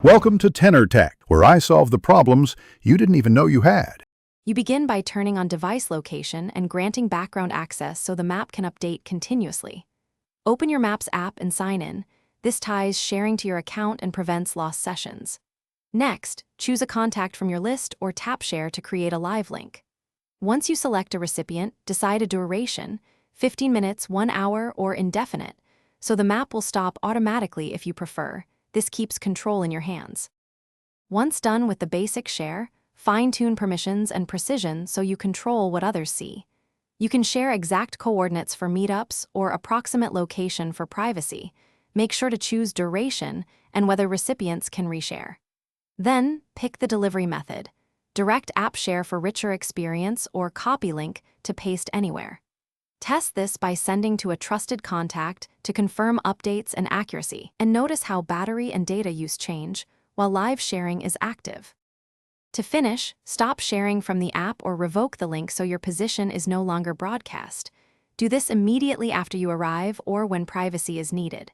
Welcome to Tenor Tech, where I solve the problems you didn't even know you had. You begin by turning on device location and granting background access so the map can update continuously. Open your Maps app and sign in. This ties sharing to your account and prevents lost sessions. Next, choose a contact from your list or tap Share to create a live link. Once you select a recipient, decide a duration, 15 minutes, 1 hour, or indefinite, so the map will stop automatically if you prefer. This keeps control in your hands. Once done with the basic share, fine-tune permissions and precision so you control what others see. You can share exact coordinates for meetups or approximate location for privacy. Make sure to choose duration and whether recipients can reshare. Then, pick the delivery method. Direct app share for richer experience or copy link to paste anywhere. Test this by sending to a trusted contact to confirm updates and accuracy, and notice how battery and data use change while live sharing is active. To finish, stop sharing from the app or revoke the link so your position is no longer broadcast. Do this immediately after you arrive or when privacy is needed.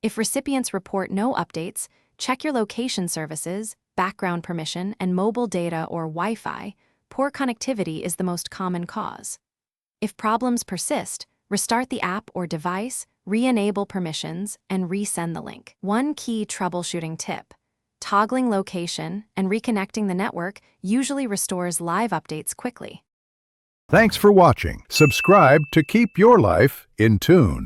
If recipients report no updates, check your location services, background permission, and mobile data or Wi-Fi. Poor connectivity is the most common cause. If problems persist, restart the app or device, re-enable permissions, and resend the link. One key troubleshooting tip: toggling location and reconnecting the network usually restores live updates quickly. Thanks for watching. Subscribe to keep your life in tune.